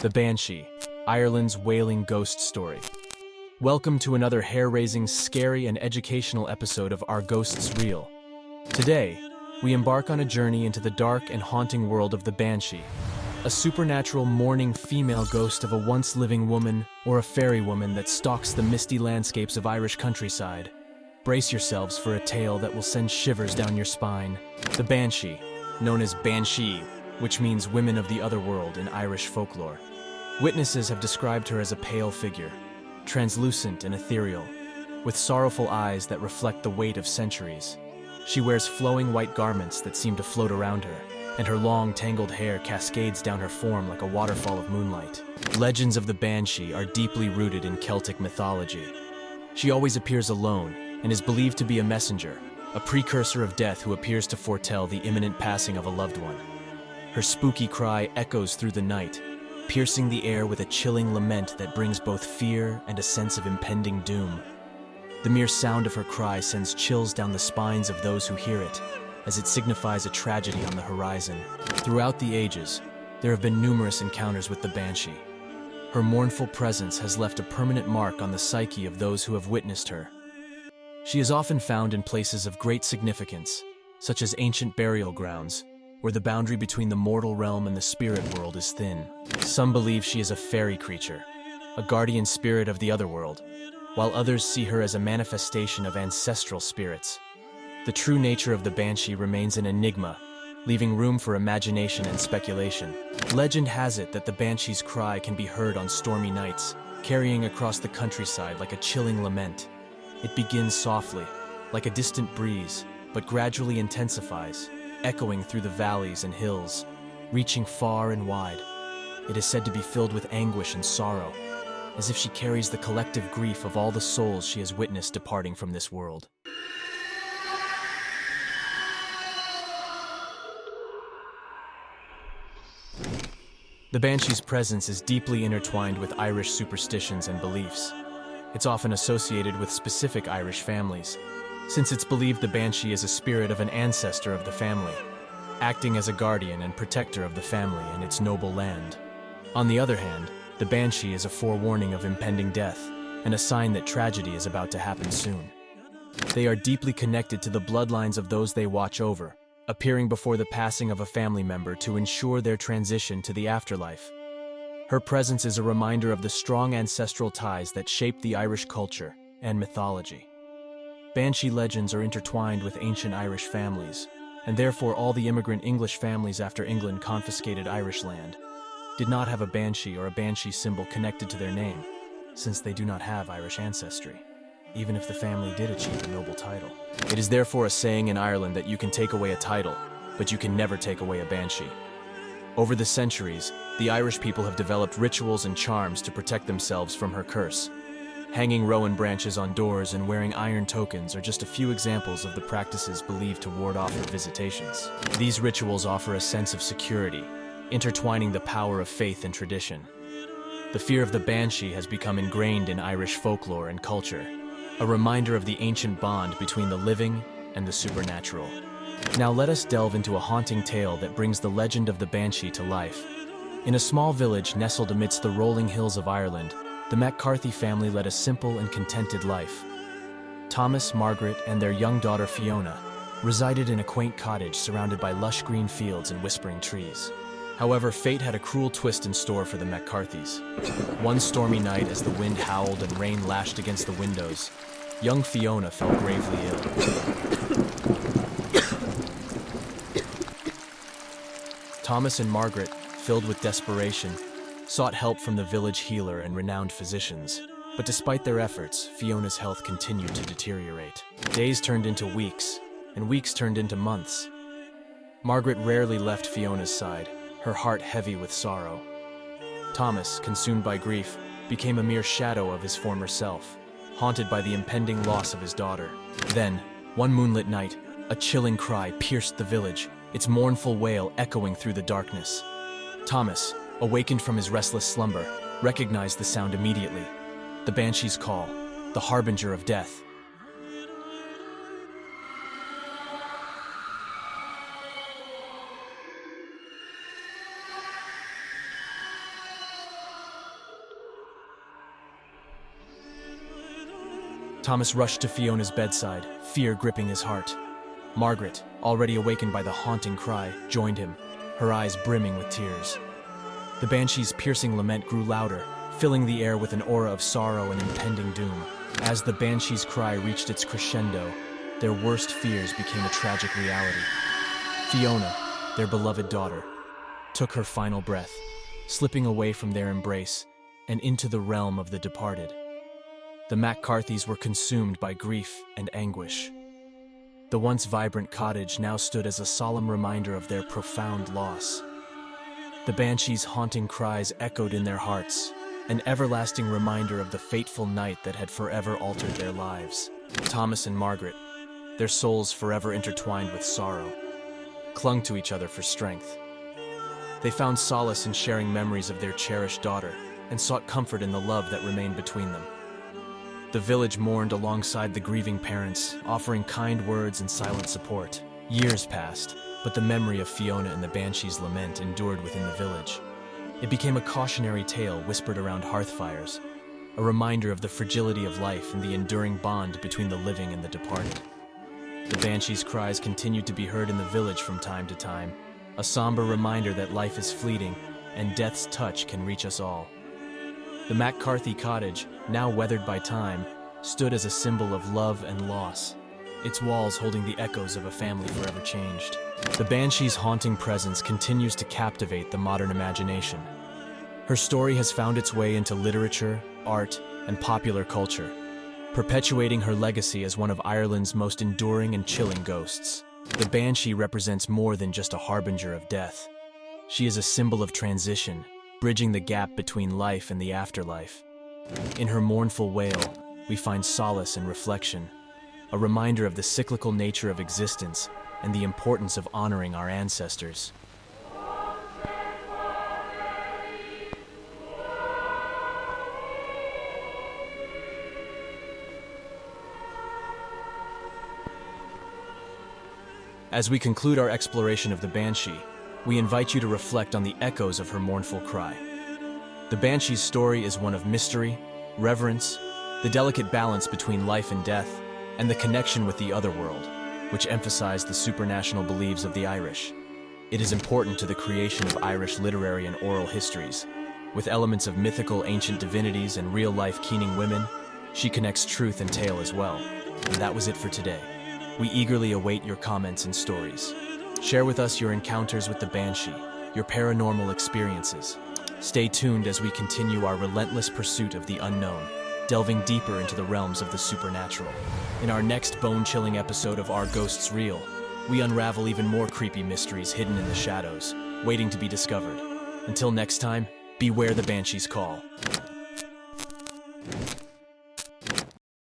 The Banshee, Ireland's wailing ghost story. Welcome to another hair-raising, scary, and educational episode of Are Ghosts Real? Today, we embark on a journey into the dark and haunting world of the Banshee, a supernatural mourning female ghost of a once-living woman or a fairy woman that stalks the misty landscapes of Irish countryside. Brace yourselves for a tale that will send shivers down your spine. The Banshee, known as Banshee, which means women of the other world in Irish folklore. Witnesses have described her as a pale figure, translucent and ethereal, with sorrowful eyes that reflect the weight of centuries. She wears flowing white garments that seem to float around her, and her long, tangled hair cascades down her form like a waterfall of moonlight. Legends of the Banshee are deeply rooted in Celtic mythology. She always appears alone and is believed to be a messenger, a precursor of death who appears to foretell the imminent passing of a loved one. Her spooky cry echoes through the night, piercing the air with a chilling lament that brings both fear and a sense of impending doom. The mere sound of her cry sends chills down the spines of those who hear it, as it signifies a tragedy on the horizon. Throughout the ages, there have been numerous encounters with the Banshee. Her mournful presence has left a permanent mark on the psyche of those who have witnessed her. She is often found in places of great significance, such as ancient burial grounds, where the boundary between the mortal realm and the spirit world is thin. Some believe she is a fairy creature, a guardian spirit of the otherworld, while others see her as a manifestation of ancestral spirits. The true nature of the Banshee remains an enigma, leaving room for imagination and speculation. Legend has it that the Banshee's cry can be heard on stormy nights, carrying across the countryside like a chilling lament. It begins softly, like a distant breeze, but gradually intensifies, echoing through the valleys and hills, reaching far and wide. It is said to be filled with anguish and sorrow, as if she carries the collective grief of all the souls she has witnessed departing from this world. The Banshee's presence is deeply intertwined with Irish superstitions and beliefs. It's often associated with specific Irish families, since it's believed the Banshee is a spirit of an ancestor of the family, acting as a guardian and protector of the family and its noble land. On the other hand, the Banshee is a forewarning of impending death and a sign that tragedy is about to happen soon. They are deeply connected to the bloodlines of those they watch over, appearing before the passing of a family member to ensure their transition to the afterlife. Her presence is a reminder of the strong ancestral ties that shaped the Irish culture and mythology. Banshee legends are intertwined with ancient Irish families, and therefore all the immigrant English families after England confiscated Irish land did not have a Banshee or a Banshee symbol connected to their name, since they do not have Irish ancestry, even if the family did achieve a noble title. It is therefore a saying in Ireland that you can take away a title, but you can never take away a Banshee. Over the centuries, the Irish people have developed rituals and charms to protect themselves from her curse. Hanging rowan branches on doors and wearing iron tokens are just a few examples of the practices believed to ward off her visitations. These rituals offer a sense of security, intertwining the power of faith and tradition. The fear of the Banshee has become ingrained in Irish folklore and culture, a reminder of the ancient bond between the living and the supernatural. Now let us delve into a haunting tale that brings the legend of the Banshee to life. In a small village nestled amidst the rolling hills of Ireland, the McCarthy family led a simple and contented life. Thomas, Margaret, and their young daughter Fiona resided in a quaint cottage surrounded by lush green fields and whispering trees. However, fate had a cruel twist in store for the McCarthys. One stormy night, as the wind howled and rain lashed against the windows, young Fiona fell gravely ill. Thomas and Margaret, filled with desperation, sought help from the village healer and renowned physicians. But despite their efforts, Fiona's health continued to deteriorate. Days turned into weeks, and weeks turned into months. Margaret rarely left Fiona's side, her heart heavy with sorrow. Thomas, consumed by grief, became a mere shadow of his former self, haunted by the impending loss of his daughter. Then, one moonlit night, a chilling cry pierced the village, its mournful wail echoing through the darkness. Thomas, awakened from his restless slumber, recognized the sound immediately. The Banshee's call, the harbinger of death. Thomas rushed to Fiona's bedside, fear gripping his heart. Margaret, already awakened by the haunting cry, joined him, her eyes brimming with tears. The banshee's piercing lament grew louder, filling the air with an aura of sorrow and impending doom. As the banshee's cry reached its crescendo, their worst fears became a tragic reality. Fiona, their beloved daughter, took her final breath, slipping away from their embrace and into the realm of the departed. The McCarthys were consumed by grief and anguish. The once vibrant cottage now stood as a solemn reminder of their profound loss. The banshee's haunting cries echoed in their hearts, an everlasting reminder of the fateful night that had forever altered their lives. Thomas and Margaret, their souls forever intertwined with sorrow, clung to each other for strength. They found solace in sharing memories of their cherished daughter and sought comfort in the love that remained between them. The village mourned alongside the grieving parents, offering kind words and silent support. Years passed, but the memory of Fiona and the banshee's lament endured within the village. It became a cautionary tale whispered around hearth fires, a reminder of the fragility of life and the enduring bond between the living and the departed. The banshee's cries continued to be heard in the village from time to time, a somber reminder that life is fleeting and death's touch can reach us all. The McCarthy cottage, now weathered by time, stood as a symbol of love and loss, its walls holding the echoes of a family forever changed. The banshee's haunting presence continues to captivate the modern imagination. Her story has found its way into literature, art, and popular culture, perpetuating her legacy as one of Ireland's most enduring and chilling ghosts. The banshee represents more than just a harbinger of death. She is a symbol of transition, bridging the gap between life and the afterlife. In her mournful wail, we find solace and reflection, a reminder of the cyclical nature of existence and the importance of honoring our ancestors. As we conclude our exploration of the banshee, we invite you to reflect on the echoes of her mournful cry. The banshee's story is one of mystery, reverence, the delicate balance between life and death, and the connection with the other world, which emphasize the supranational beliefs of the Irish. It is important to the creation of Irish literary and oral histories. With elements of mythical ancient divinities and real-life keening women, she connects truth and tale as well. And that was it for today. We eagerly await your comments and stories. Share with us your encounters with the banshee, your paranormal experiences. Stay tuned as we continue our relentless pursuit of the unknown, delving deeper into the realms of the supernatural. In our next bone-chilling episode of Are Ghosts Real, we unravel even more creepy mysteries hidden in the shadows, waiting to be discovered. Until next time, beware the banshee's call.